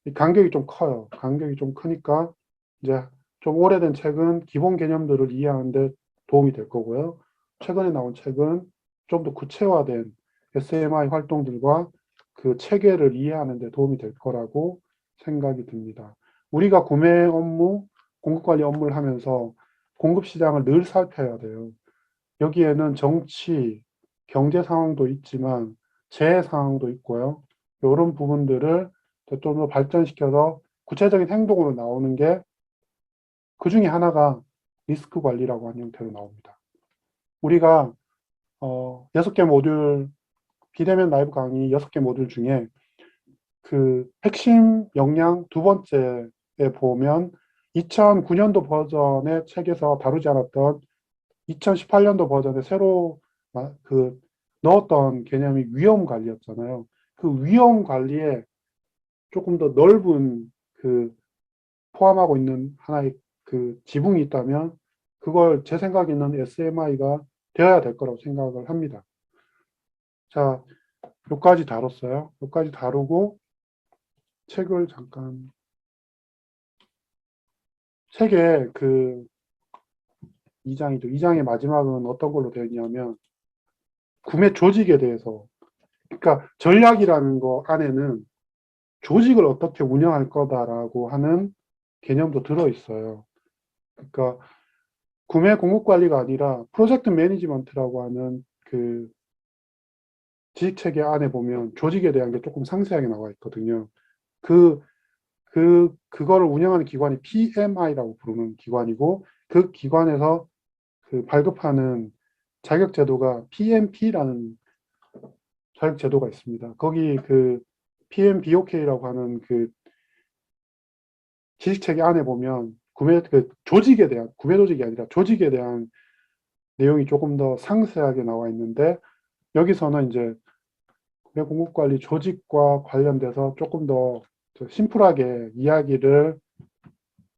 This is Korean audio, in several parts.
이 간격이 좀 커요. 간격이 좀 크니까 이제 좀 오래된 책은 기본 개념들을 이해하는데 도움이 될 거고요. 최근에 나온 책은 좀 더 구체화된 SMI 활동들과 그 체계를 이해하는 데 도움이 될 거라고 생각이 듭니다. 우리가 구매 업무, 공급 관리 업무를 하면서 공급 시장을 늘 살펴야 돼요. 여기에는 정치, 경제 상황도 있지만 재해 상황도 있고요. 이런 부분들을 좀 더 발전시켜서 구체적인 행동으로 나오는 게 그 중에 하나가 리스크 관리라고 하는 형태로 나옵니다. 우리가 6개 모듈, 비대면 라이브 강의 6개 모듈 중에 그 핵심 역량 두 번째에 보면 2009년도 버전의 책에서 다루지 않았던 2018년도 버전에 새로 그 넣었던 개념이 위험 관리였잖아요. 그 위험 관리에 조금 더 넓은 그 포함하고 있는 하나의 그 지붕이 있다면 그걸 제 생각에는 SMI가 되어야 될 거라고 생각을 합니다. 자, 여기까지 다뤘어요. 여기까지 다루고 책을 잠깐 책의 그 2장이죠. 2장의 마지막은 어떤 걸로 되어 있냐면 구매 조직에 대해서 그러니까 전략이라는 거 안에는 조직을 어떻게 운영할 거다라고 하는 개념도 들어 있어요. 그러니까 구매 공급 관리가 아니라 프로젝트 매니지먼트라고 하는 그 지식 체계 안에 보면 조직에 대한 게 조금 상세하게 나와 있거든요. 그, 그거를 운영하는 기관이 PMI라고 부르는 기관이고, 그 기관에서 그 발급하는 자격 제도가 PMP라는 자격 제도가 있습니다. 거기 그 PMBOK라고 하는 그 지식 체계 안에 보면 그 조직에 대한, 구매 조직이 아니라 조직에 대한 내용이 조금 더 상세하게 나와 있는데, 여기서는 이제 공급관리 조직과 관련돼서 조금 더 심플하게 이야기를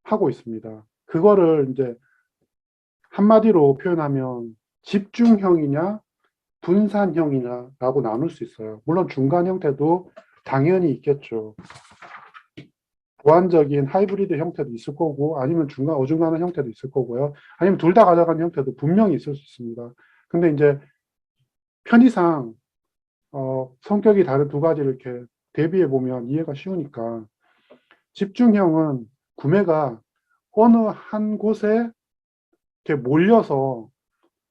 하고 있습니다. 그거를 이제 한마디로 표현하면 집중형이냐 분산형이냐라고 나눌 수 있어요. 물론 중간 형태도 당연히 있겠죠. 보완적인 하이브리드 형태도 있을 거고 아니면 중간 어중간한 형태도 있을 거고요. 아니면 둘 다 가져가는 형태도 분명히 있을 수 있습니다. 근데 이제 편의상 성격이 다른 두 가지를 이렇게 대비해 보면 이해가 쉬우니까 집중형은 구매가 어느 한 곳에 이렇게 몰려서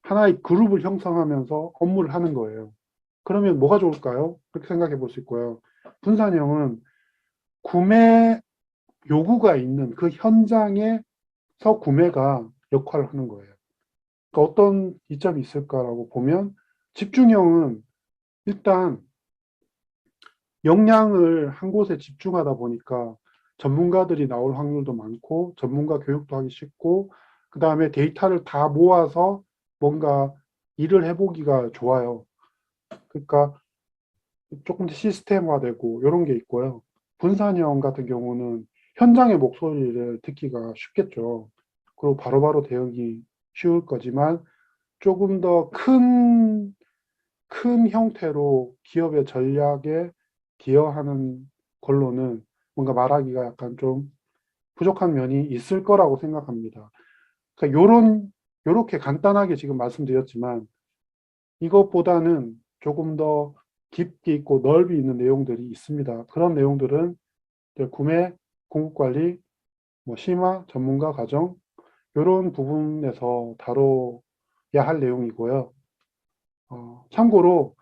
하나의 그룹을 형성하면서 업무를 하는 거예요. 그러면 뭐가 좋을까요? 그렇게 생각해 볼 수 있고요. 분산형은 구매 요구가 있는 그 현장에서 구매가 역할을 하는 거예요. 그러니까 어떤 이점이 있을까라고 보면 집중형은 일단 역량을 한 곳에 집중하다 보니까 전문가들이 나올 확률도 많고 전문가 교육도 하기 쉽고 그 다음에 데이터를 다 모아서 뭔가 일을 해보기가 좋아요. 그러니까 조금 더 시스템화되고 이런 게 있고요. 분산형 같은 경우는 현장의 목소리를 듣기가 쉽겠죠. 그리고 바로바로 대응이 쉬울 거지만 조금 더 큰 형태로 기업의 전략에 기여하는 걸로는 뭔가 말하기가 약간 좀 부족한 면이 있을 거라고 생각합니다. 그러니까 요렇게 간단하게 지금 말씀드렸지만 이것보다는 조금 더 깊이 있고 넓이 있는 내용들이 있습니다. 그런 내용들은 구매, 공급 관리, 뭐 심화, 전문가 과정 이런 부분에서 다뤄야 할 내용이고요. 참고로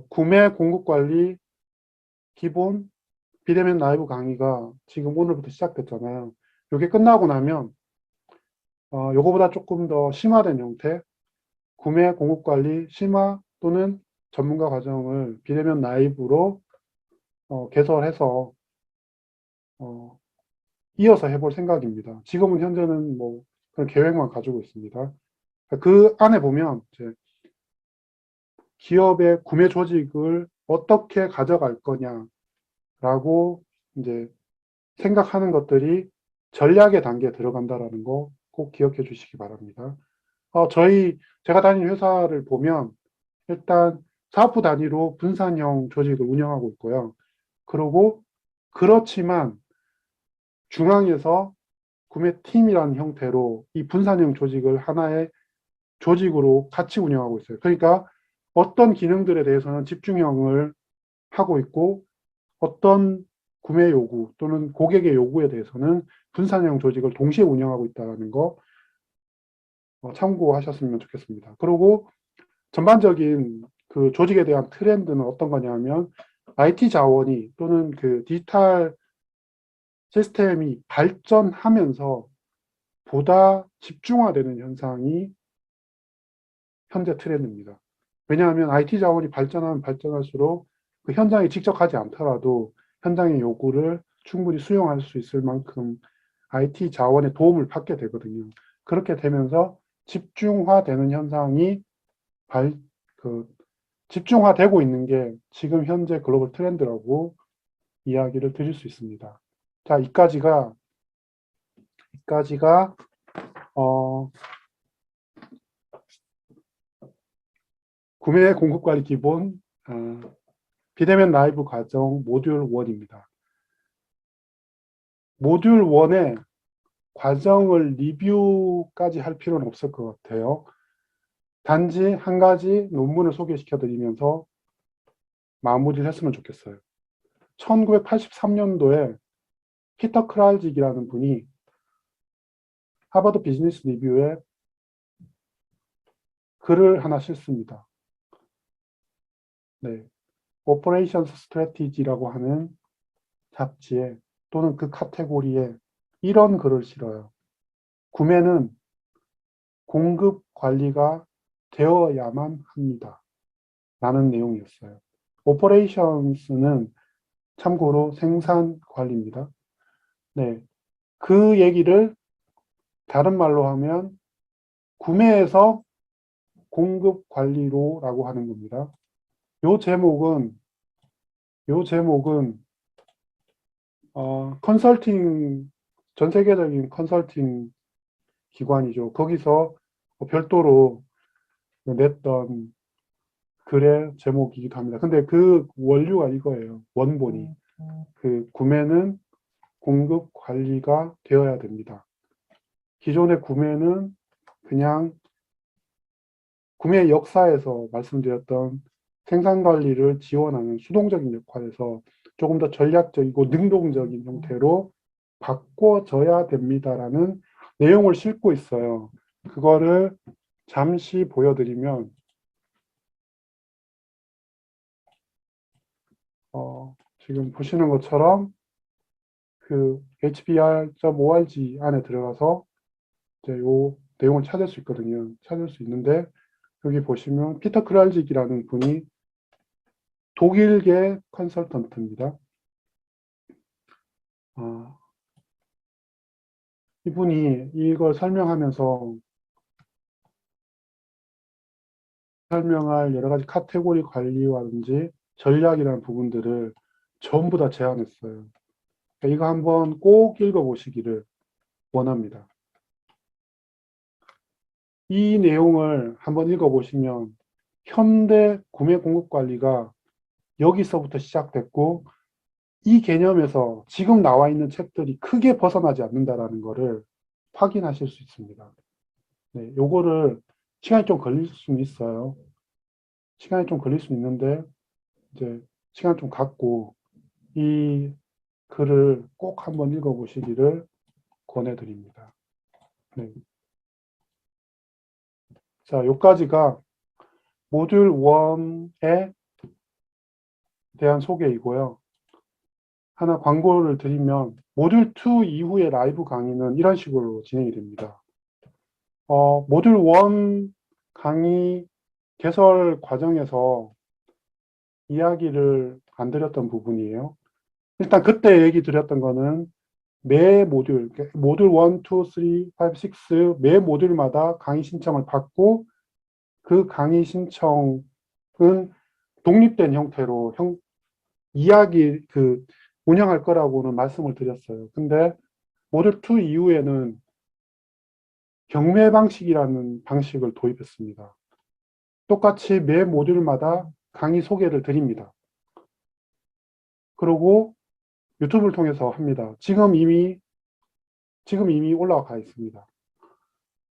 구매, 공급 관리, 기본, 비대면 라이브 강의가 지금 오늘부터 시작됐잖아요. 이게 끝나고 나면 요거보다 조금 더 심화된 형태, 구매, 공급 관리, 심화 또는 전문가 과정을 비대면 라이브로 개설해서 어, 이어서 해볼 생각입니다. 지금은 현재는 뭐 그런 계획만 가지고 있습니다. 그 안에 보면 이제 기업의 구매 조직을 어떻게 가져갈 거냐라고 이제 생각하는 것들이 전략의 단계에 들어간다라는 거 꼭 기억해 주시기 바랍니다. 제가 다니는 회사를 보면 일단 사업부 단위로 분산형 조직을 운영하고 있고요. 그리고 그렇지만 중앙에서 구매팀이라는 형태로 이 분산형 조직을 하나의 조직으로 같이 운영하고 있어요. 그러니까 어떤 기능들에 대해서는 집중형을 하고 있고 어떤 구매 요구 또는 고객의 요구에 대해서는 분산형 조직을 동시에 운영하고 있다는 거 참고하셨으면 좋겠습니다. 그리고 전반적인 그 조직에 대한 트렌드는 어떤 거냐면 IT 자원이 또는 그 디지털 시스템이 발전하면서 보다 집중화되는 현상이 현재 트렌드입니다. 왜냐하면 IT 자원이 발전하면 발전할수록 그 현장에 직접 가지 않더라도 현장의 요구를 충분히 수용할 수 있을 만큼 IT 자원의 도움을 받게 되거든요. 그렇게 되면서 집중화되는 현상이 그 집중화되고 있는 게 지금 현재 글로벌 트렌드라고 이야기를 드릴 수 있습니다. 자, 이까지가 구매 공급 관리 기본 비대면 라이브 과정 모듈 1입니다. 모듈 1의 과정을 리뷰까지 할 필요는 없을 것 같아요. 단지 한 가지 논문을 소개시켜 드리면서 마무리를 했으면 좋겠어요. 1983년도에 피터 크랄직이라는 분이 하버드 비즈니스 리뷰에 글을 하나 씁니다. 네, 오퍼레이션스 스트래티지라고 하는 잡지에 또는 그 카테고리에 이런 글을 실어요. 구매는 공급 관리가 되어야만 합니다. 라는 내용이었어요. 오퍼레이션스는 참고로 생산 관리입니다. 네, 그 얘기를 다른 말로 하면 구매에서 공급 관리로라고 하는 겁니다. 요 제목은 컨설팅 전 세계적인 컨설팅 기관이죠. 거기서 별도로 냈던 글의 제목이기도 합니다. 근데 그 원류가 이거예요. 원본이. 그 구매는 공급 관리가 되어야 됩니다. 기존의 구매는 그냥 구매 역사에서 말씀드렸던 생산 관리를 지원하는 수동적인 역할에서 조금 더 전략적이고 능동적인 형태로 바꿔져야 됩니다라는 내용을 싣고 있어요. 그거를 잠시 보여드리면 지금 보시는 것처럼 그 hbr.org 안에 들어가서 이제 요 내용을 찾을 수 있거든요. 찾을 수 있는데 여기 보시면 피터 크랄직이라는 분이 독일계 컨설턴트입니다. 이분이 이걸 설명하면서 설명할 여러 가지 카테고리 관리라든지 전략이라는 부분들을 전부 다 제안했어요. 그러니까 이거 한번 꼭 읽어보시기를 원합니다. 이 내용을 한번 읽어보시면 현대 구매 공급 관리가 여기서부터 시작됐고 이 개념에서 지금 나와 있는 책들이 크게 벗어나지 않는다라는 것을 확인하실 수 있습니다. 네, 요거를 시간이 좀 걸릴 수는 있어요. 시간이 좀 걸릴 수 있는데 이제 시간 좀 갖고 이 글을 꼭 한번 읽어보시기를 권해드립니다. 네. 자, 여기까지가 모듈 1에 대한 소개이고요. 하나 광고를 드리면 모듈 2 이후의 라이브 강의는 이런 식으로 진행이 됩니다. 모듈 1 강의 개설 과정에서 이야기를 안 드렸던 부분이에요. 일단 그때 얘기 드렸던 거는 매 모듈, 모듈 1, 2, 3, 5, 6, 매 모듈마다 강의 신청을 받고 그 강의 신청은 독립된 형태로 운영할 거라고는 말씀을 드렸어요. 근데 모듈 2 이후에는 경매 방식이라는 방식을 도입했습니다. 똑같이 매 모듈마다 강의 소개를 드립니다. 그리고 유튜브를 통해서 합니다. 지금 이미 올라가 있습니다.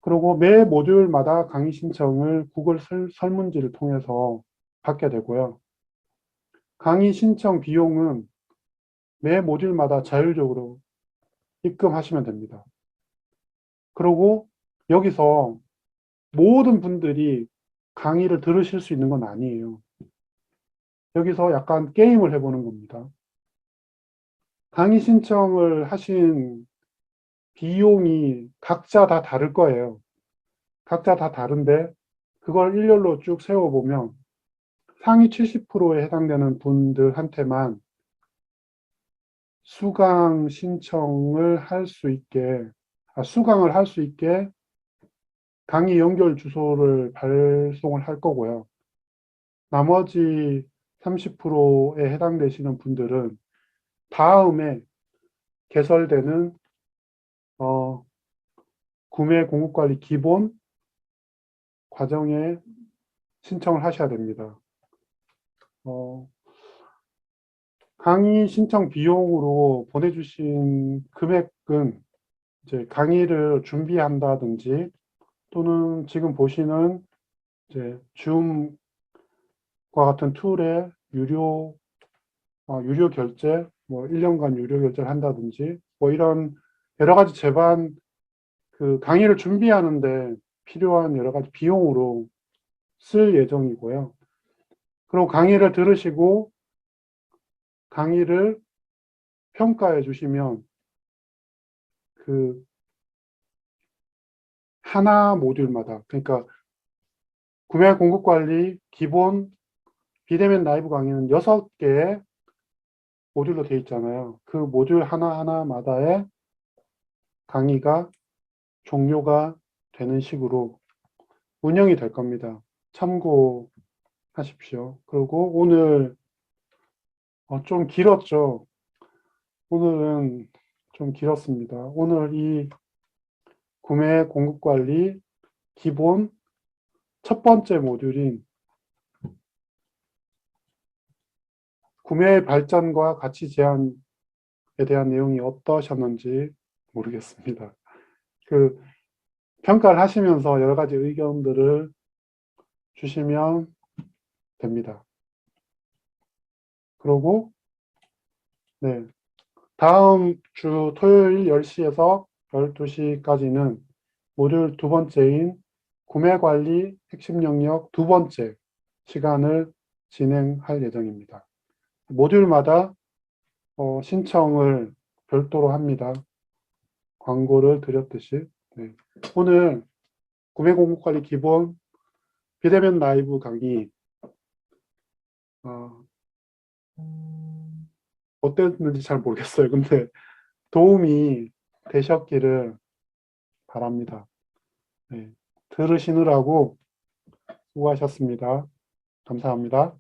그리고 매 모듈마다 강의 신청을 구글 설문지를 통해서 받게 되고요. 강의 신청 비용은 매 모듈마다 자율적으로 입금하시면 됩니다. 그리고 여기서 모든 분들이 강의를 들으실 수 있는 건 아니에요. 여기서 약간 게임을 해보는 겁니다. 강의 신청을 하신 비용이 각자 다 다를 거예요. 각자 다 다른데 그걸 일렬로 쭉 세워보면 상위 70%에 해당되는 분들한테만 수강 신청을 할 수 있게, 수강을 할 수 있게 강의 연결 주소를 발송을 할 거고요. 나머지 30%에 해당되시는 분들은 다음에 개설되는 구매 공급관리 기본 과정에 신청을 하셔야 됩니다. 강의 신청 비용으로 보내주신 금액은 이제 강의를 준비한다든지 또는 지금 보시는 이제 줌과 같은 툴의 유료 결제, 뭐 1년간 유료 결제를 한다든지 뭐 이런 여러 가지 제반 그 강의를 준비하는데 필요한 여러 가지 비용으로 쓸 예정이고요. 그리고 강의를 들으시고 강의를 평가해 주시면 그 하나 모듈마다, 그러니까 구매 공급 관리 기본 비대면 라이브 강의는 6개의 모듈로 되어 있잖아요. 그 모듈 하나하나마다의 강의가 종료가 되는 식으로 운영이 될 겁니다. 참고하십시오. 그리고 오늘 좀 길었죠. 오늘은 좀 길었습니다. 오늘 이 구매 공급 관리 기본 첫 번째 모듈인 구매 발전과 가치 제한에 대한 내용이 어떠셨는지 모르겠습니다. 그 평가를 하시면서 여러 가지 의견들을 주시면 됩니다. 그리고 네, 다음 주 토요일 10시에서 12시까지는 모듈 두 번째인 구매 관리 핵심 영역 두 번째 시간을 진행할 예정입니다. 모듈마다 신청을 별도로 합니다. 광고를 드렸듯이. 네. 오늘 구매 공급 관리 기본 비대면 라이브 강의 어땠는지 잘 모르겠어요. 근데 도움이 되셨기를 바랍니다. 네. 들으시느라고 수고하셨습니다. 감사합니다.